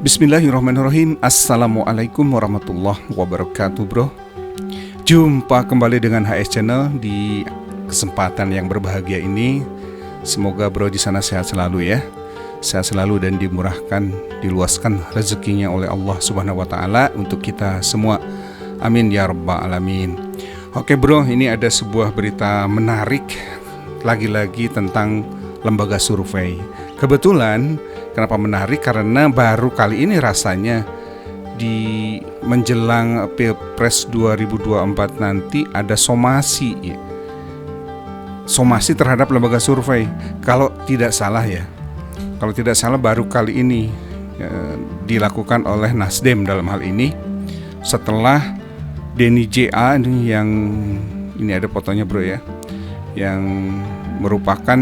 Bismillahirrahmanirrahim. Assalamualaikum warahmatullahi wabarakatuh, bro. Jumpa kembali dengan HS Channel di kesempatan yang berbahagia ini. Semoga bro di sana sehat selalu ya. Sehat selalu dan dimurahkan, diluaskan rezekinya oleh Allah Subhanahu wa taala untuk kita semua. Amin ya rabbal alamin. Oke bro, ini ada sebuah berita menarik lagi-lagi tentang lembaga survei. Kebetulan kenapa menarik? Karena baru kali ini rasanya di menjelang Pilpres 2024 nanti ada somasi terhadap lembaga survei. Kalau tidak salah baru kali ini dilakukan oleh Nasdem dalam hal ini, setelah Denny JA yang ini ada fotonya bro ya, yang merupakan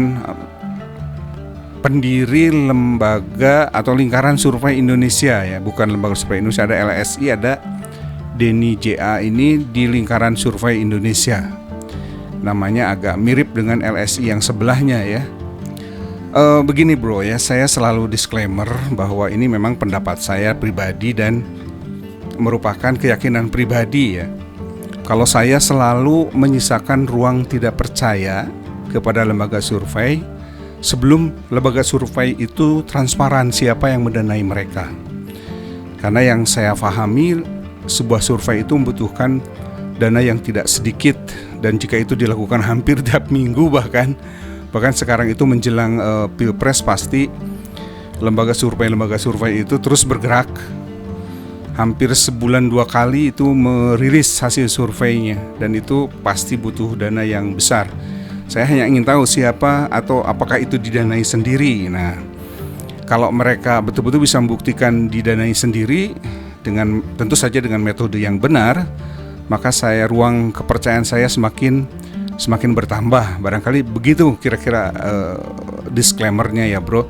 pendiri lembaga atau lingkaran survei Indonesia ya, bukan lembaga survei Indonesia, ada LSI, ada Denny JA ini di lingkaran survei Indonesia. Namanya agak mirip dengan LSI yang sebelahnya ya. Begini bro ya, saya selalu disclaimer bahwa ini memang pendapat saya pribadi dan merupakan keyakinan pribadi ya. Kalau saya selalu menyisakan ruang tidak percaya kepada lembaga survei sebelum lembaga survei itu transparan siapa yang mendanai mereka. Karena yang saya pahami, sebuah survei itu membutuhkan dana yang tidak sedikit, dan jika itu dilakukan hampir tiap minggu bahkan sekarang itu menjelang Pilpres, pasti lembaga survei itu terus bergerak. Hampir sebulan 2 kali itu merilis hasil surveinya, dan itu pasti butuh dana yang besar. Saya hanya ingin tahu siapa atau apakah itu didanai sendiri. Nah, kalau mereka betul-betul bisa membuktikan didanai sendiri dengan tentu saja dengan metode yang benar, maka ruang kepercayaan saya semakin bertambah. Barangkali begitu kira-kira disclaimernya ya bro.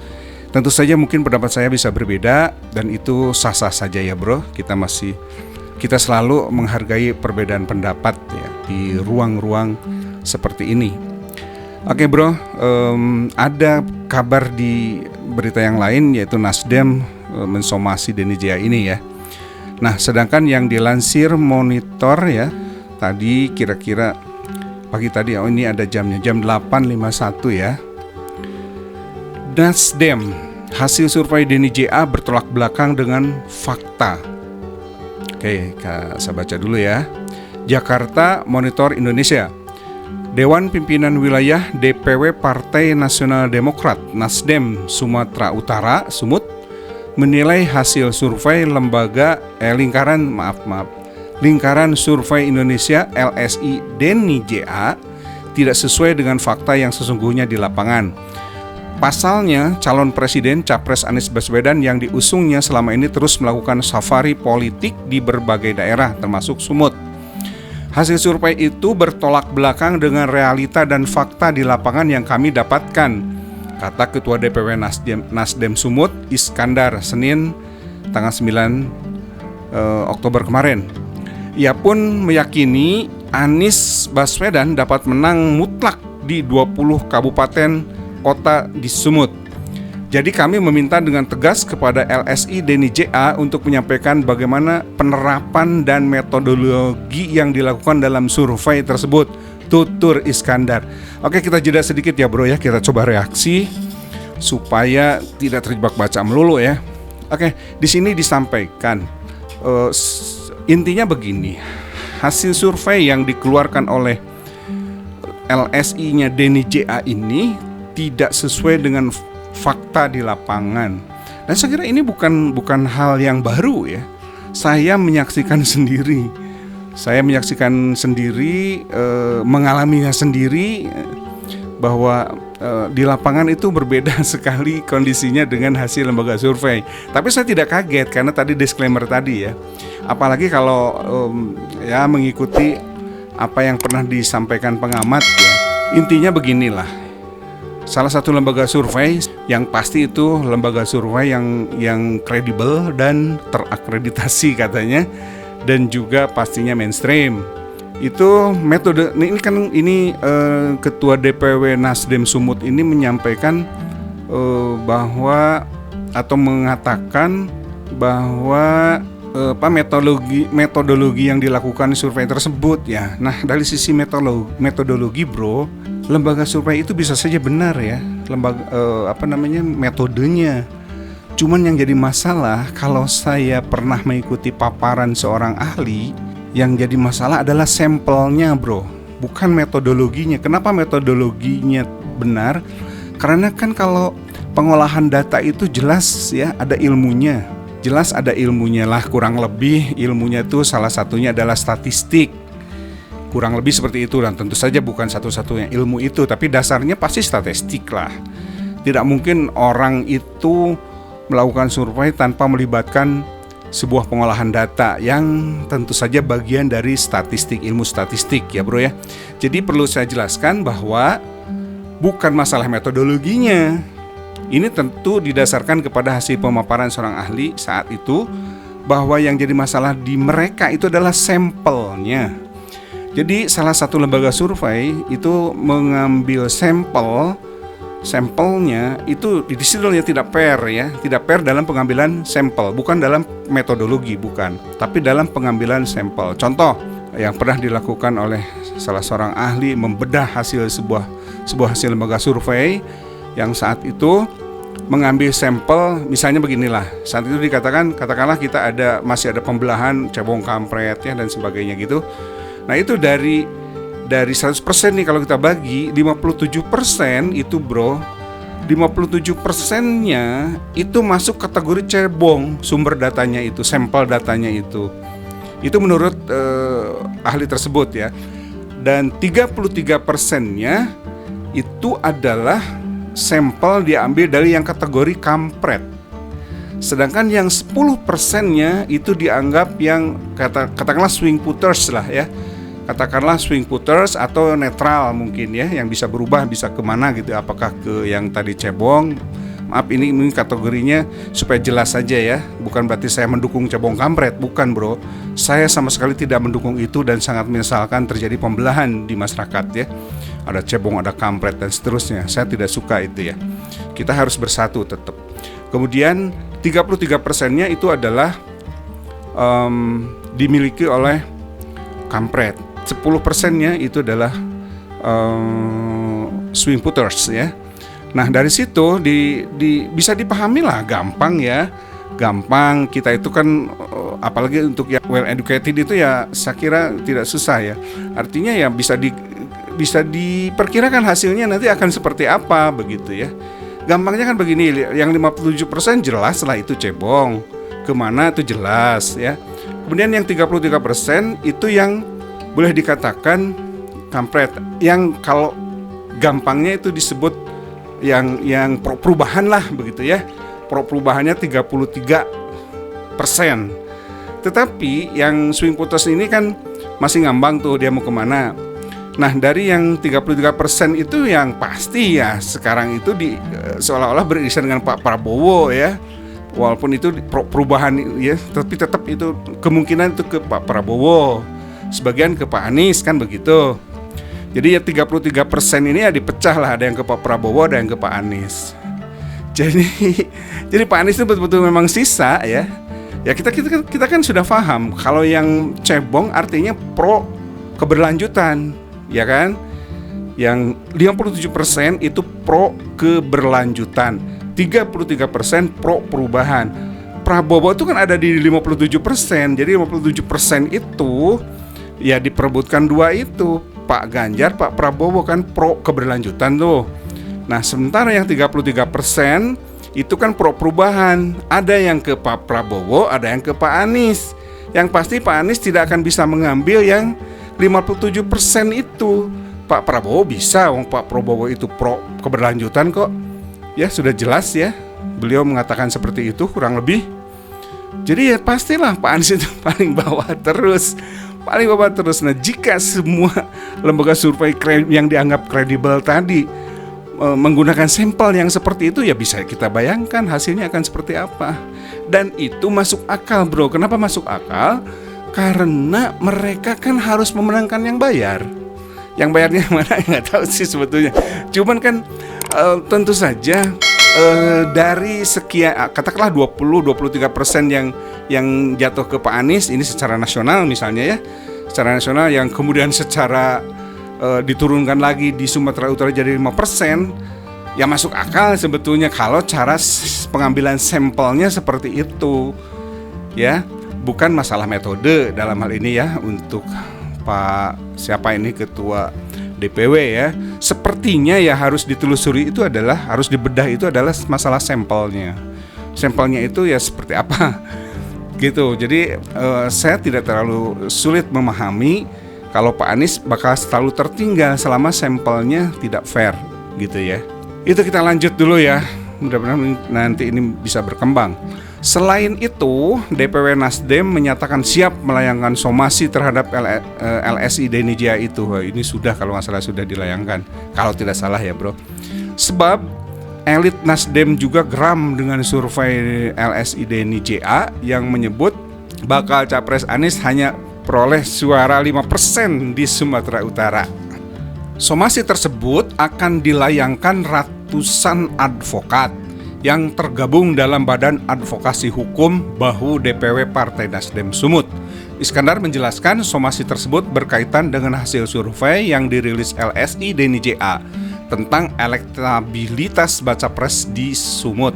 Tentu saja mungkin pendapat saya bisa berbeda dan itu sah-sah saja ya bro. Kita selalu menghargai perbedaan pendapat ya di ruang-ruang seperti ini. Oke bro, ada kabar di berita yang lain, yaitu Nasdem mensomasi Denny JA ini ya. Nah, sedangkan yang dilansir Monitor ya, tadi kira-kira pagi tadi, ini ada jamnya, jam 8.51 ya. Nasdem, hasil survei Denny JA bertolak belakang dengan fakta. Oke, saya baca dulu ya. Jakarta, Monitor Indonesia. Dewan Pimpinan Wilayah DPW Partai Nasional Demokrat Nasdem Sumatera Utara Sumut menilai hasil survei Lingkaran Survei Indonesia LSI Denny JA tidak sesuai dengan fakta yang sesungguhnya di lapangan. Pasalnya, calon presiden Capres Anies Baswedan yang diusungnya selama ini terus melakukan safari politik di berbagai daerah termasuk Sumut. Hasil survei itu bertolak belakang dengan realita dan fakta di lapangan yang kami dapatkan, kata Ketua DPW Nasdem Sumut Iskandar Senin tanggal 9 Oktober kemarin. Ia pun meyakini Anies Baswedan dapat menang mutlak di 20 kabupaten kota di Sumut. Jadi kami meminta dengan tegas kepada LSI Denny JA untuk menyampaikan bagaimana penerapan dan metodologi yang dilakukan dalam survei tersebut, tutur Iskandar. Oke, kita jeda sedikit ya bro ya, kita coba reaksi supaya tidak terjebak baca melulu ya. Oke, di sini disampaikan intinya begini, hasil survei yang dikeluarkan oleh LSI-nya Denny JA ini tidak sesuai dengan fakta di lapangan. Dan saya kira ini bukan hal yang baru ya. Saya menyaksikan sendiri, mengalaminya sendiri bahwa di lapangan itu berbeda sekali kondisinya dengan hasil lembaga survei. Tapi saya tidak kaget karena tadi disclaimer tadi ya. Apalagi kalau mengikuti apa yang pernah disampaikan pengamat ya. Intinya beginilah. Salah satu lembaga survei yang pasti itu lembaga survei yang kredibel dan terakreditasi katanya, dan juga pastinya mainstream. Itu metode ini Ketua DPW Nasdem Sumut ini menyampaikan bahwa atau mengatakan bahwa metodologi yang dilakukan survei tersebut ya. Nah, dari sisi metodologi bro, lembaga survei itu bisa saja benar ya, metodenya. Cuman yang jadi masalah kalau saya pernah mengikuti paparan seorang ahli, yang jadi masalah adalah sampelnya bro, bukan metodologinya. Kenapa metodologinya benar? Karena kan kalau pengolahan data itu jelas ya, ada ilmunya. Jelas ada ilmunya lah, kurang lebih ilmunya itu salah satunya adalah statistik. Kurang lebih seperti itu, dan tentu saja bukan satu-satunya ilmu itu, tapi dasarnya pasti statistik lah. Tidak mungkin orang itu melakukan survei tanpa melibatkan sebuah pengolahan data yang tentu saja bagian dari statistik, ilmu statistik ya bro ya. Jadi perlu saya jelaskan bahwa bukan masalah metodologinya. Ini tentu didasarkan kepada hasil pemaparan seorang ahli saat itu, bahwa yang jadi masalah di mereka itu adalah sampelnya. Jadi salah satu lembaga survei itu mengambil sampelnya itu disilnya tidak fair ya, tidak fair dalam pengambilan sampel, bukan dalam metodologi, bukan, tapi dalam pengambilan sampel. Contoh yang pernah dilakukan oleh salah seorang ahli membedah hasil sebuah hasil lembaga survei yang saat itu mengambil sampel, misalnya beginilah. Saat itu katakanlah kita masih ada pembelahan cebong kampret ya dan sebagainya gitu. Nah, itu dari 100% nih kalau kita bagi 57% itu bro, 57%-nya itu masuk kategori cebong sumber datanya itu, sampel datanya itu. Itu menurut ahli tersebut ya. Dan 33%-nya itu adalah sampel diambil dari yang kategori kampret. Sedangkan yang 10%-nya itu dianggap yang katakanlah swing voters lah ya. Katakanlah swing voters atau netral mungkin ya, yang bisa berubah, bisa kemana gitu, apakah ke yang tadi cebong. Maaf, ini kategorinya supaya jelas saja ya, bukan berarti saya mendukung cebong kampret, bukan bro. Saya sama sekali tidak mendukung itu dan sangat menyesalkan terjadi pembelahan di masyarakat ya. Ada cebong, ada kampret dan seterusnya. Saya tidak suka itu ya. Kita harus bersatu tetap. Kemudian 33%-nya itu adalah dimiliki oleh kampret. 10%-nya itu adalah swing voters ya. Nah, dari situ bisa dipahami lah, gampang ya. Gampang, kita itu kan apalagi untuk yang well educated itu ya saya kira tidak susah ya. Artinya ya bisa diperkirakan hasilnya nanti akan seperti apa begitu ya. Gampangnya kan begini, yang 57% jelas lah itu cebong, kemana itu jelas ya. Kemudian yang 33% itu yang boleh dikatakan kampret, yang kalau gampangnya itu disebut yang pro perubahan lah begitu ya. Pro perubahannya 33%. Tetapi yang swing voters ini kan masih ngambang tuh dia mau kemana. Nah, dari yang 33% itu yang pasti ya sekarang itu seolah-olah beririsan dengan Pak Prabowo ya. Walaupun itu perubahan ya, tapi tetap itu kemungkinan itu ke Pak Prabowo, sebagian ke Pak Anies kan begitu. Jadi ya 33% ini ya dipecah lah, ada yang ke Pak Prabowo, ada yang ke Pak Anies. Jadi Pak Anies itu betul-betul memang sisa ya. Ya kita kan sudah paham kalau yang cebong artinya pro keberlanjutan, ya kan? Yang 57% itu pro keberlanjutan, 33% pro perubahan. Prabowo itu kan ada di 57%. Jadi 57% itu ya diperebutkan dua itu, Pak Ganjar, Pak Prabowo kan pro keberlanjutan tuh. Nah, sementara yang 33% itu kan pro perubahan. Ada yang ke Pak Prabowo, ada yang ke Pak Anies. Yang pasti Pak Anies tidak akan bisa mengambil yang 57% itu. Pak Prabowo bisa, wong Pak Prabowo itu pro keberlanjutan kok. Ya sudah jelas ya, beliau mengatakan seperti itu kurang lebih. Jadi ya pastilah Pak Anies itu paling bawah terus. Nah, jika semua lembaga survei yang dianggap kredibel tadi menggunakan sampel yang seperti itu, ya bisa kita bayangkan hasilnya akan seperti apa. Dan itu masuk akal bro. Kenapa masuk akal? Karena mereka kan harus memenangkan yang bayar. Yang bayarnya mana nggak tahu sih sebetulnya. Cuman kan tentu saja dari sekian katakanlah 20-23% yang jatuh ke Pak Anies ini secara nasional misalnya ya, secara nasional, yang kemudian secara diturunkan lagi di Sumatera Utara jadi 5%, ya masuk akal sebetulnya kalau cara pengambilan sampelnya seperti itu ya, bukan masalah metode dalam hal ini ya. Untuk Pak siapa ini ketua DPW ya, sepertinya ya harus ditelusuri, itu adalah harus dibedah, itu adalah masalah sampelnya itu ya seperti apa gitu. Jadi saya tidak terlalu sulit memahami kalau Pak Anies bakal selalu tertinggal selama sampelnya tidak fair gitu ya. Itu kita lanjut dulu ya, mudah-mudahan nanti ini bisa berkembang. Selain itu, DPW Nasdem menyatakan siap melayangkan somasi terhadap LSI Deni JA itu. Wah, ini sudah, kalau nggak salah sudah dilayangkan, kalau tidak salah ya bro. Sebab elit Nasdem juga geram dengan survei LSI Deni JA yang menyebut bakal capres Anies hanya peroleh suara 5% di Sumatera Utara. Somasi tersebut akan dilayangkan ratusan advokat yang tergabung dalam Badan Advokasi Hukum Bahu DPW Partai Nasdem Sumut. Iskandar menjelaskan somasi tersebut berkaitan dengan hasil survei yang dirilis LSI Deni JA tentang elektabilitas baca pres di Sumut.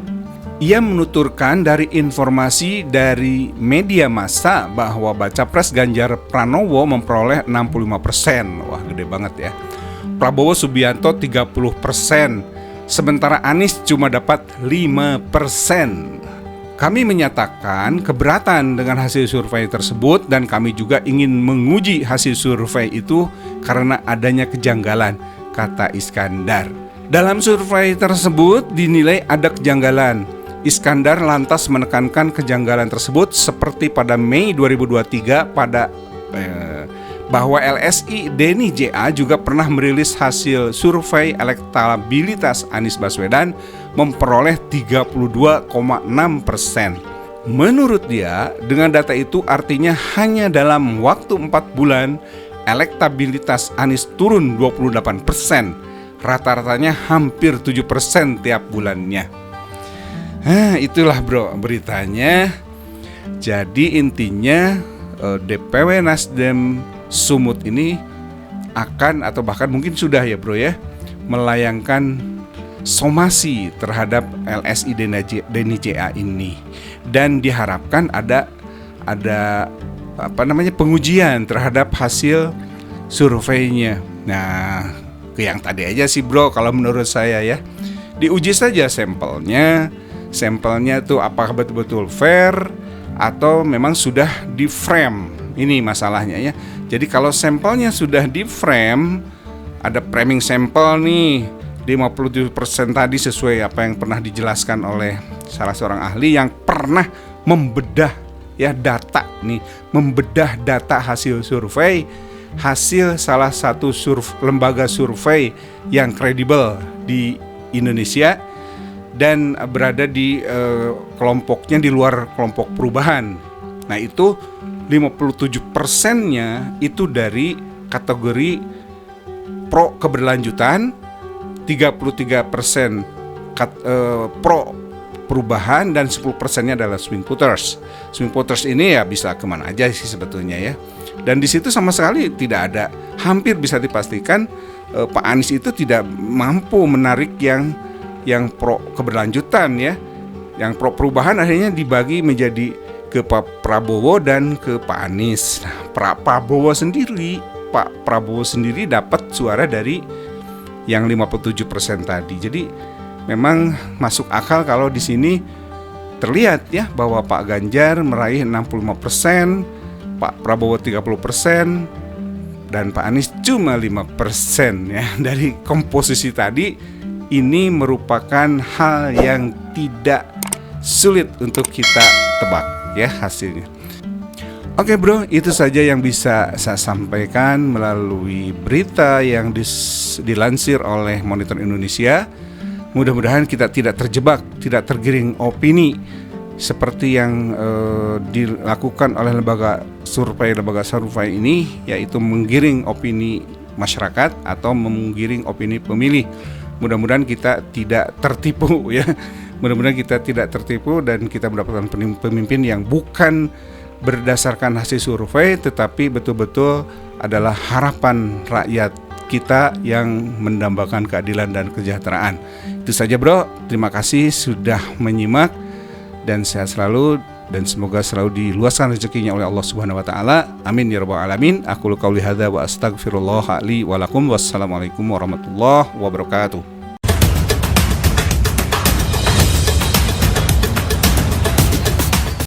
Ia menuturkan dari informasi dari media massa bahwa baca pres Ganjar Pranowo memperoleh 65%. Wah, gede banget ya. Prabowo Subianto 30%. Sementara Anies cuma dapat 5%. Kami menyatakan keberatan dengan hasil survei tersebut dan kami juga ingin menguji hasil survei itu karena adanya kejanggalan, kata Iskandar. Dalam survei tersebut dinilai ada kejanggalan. Iskandar lantas menekankan kejanggalan tersebut seperti pada Mei 2023 bahwa LSI Deni JA juga pernah merilis hasil survei elektabilitas Anies Baswedan memperoleh 32,6%. Menurut dia, dengan data itu artinya hanya dalam waktu 4 bulan elektabilitas Anies turun 28%. Rata-ratanya hampir 7% tiap bulannya. Itulah bro beritanya. Jadi intinya DPW Nasdem Sumut ini akan, atau bahkan mungkin sudah ya bro ya, melayangkan somasi terhadap LSI Deni JA ini, dan diharapkan ada pengujian terhadap hasil surveinya. Nah, yang tadi aja sih bro, kalau menurut saya ya, diuji saja sampelnya tuh apakah betul-betul fair atau memang sudah di frame. Ini masalahnya ya. Jadi kalau sampelnya sudah di frame, ada framing sampel nih 57% tadi sesuai apa yang pernah dijelaskan oleh salah seorang ahli yang pernah membedah ya data nih, membedah data hasil survei, hasil salah satu lembaga survei yang kredibel di Indonesia dan berada di kelompoknya di luar kelompok perubahan. Nah itu 57%-nya itu dari kategori pro keberlanjutan, 33% pro perubahan, dan 10%-nya adalah swing voters. Swing voters ini ya bisa kemana aja sih sebetulnya ya. Dan di situ sama sekali tidak ada, hampir bisa dipastikan Pak Anies itu tidak mampu menarik yang pro keberlanjutan ya. Yang pro perubahan akhirnya dibagi menjadi ke Pak Prabowo dan ke Pak Anies. Nah, Pak Prabowo sendiri dapat suara dari yang 57% tadi. Jadi memang masuk akal kalau di sini terlihat ya bahwa Pak Ganjar meraih 65%, Pak Prabowo 30%, dan Pak Anies cuma 5% ya. Dari komposisi tadi, ini merupakan hal yang tidak sulit untuk kita tebak ya hasilnya. Oke bro, itu saja yang bisa saya sampaikan melalui berita yang dilansir oleh Monitor Indonesia. Mudah-mudahan kita tidak terjebak, tidak tergiring opini seperti yang dilakukan oleh lembaga survei ini, yaitu menggiring opini masyarakat atau menggiring opini pemilih Mudah-mudahan kita tidak tertipu ya. Mudah-mudahan kita tidak tertipu dan kita mendapatkan pemimpin yang bukan berdasarkan hasil survei, tetapi betul-betul adalah harapan rakyat kita yang mendambakan keadilan dan kesejahteraan. Itu saja bro, terima kasih sudah menyimak dan sehat selalu dan semoga selalu diluaskan rezekinya oleh Allah Subhanahu wa taala. Amin ya rabbal alamin. Aqulu qauli hadza wa astaghfirullah li wa lakum. Wassalamualaikum warahmatullahi wabarakatuh.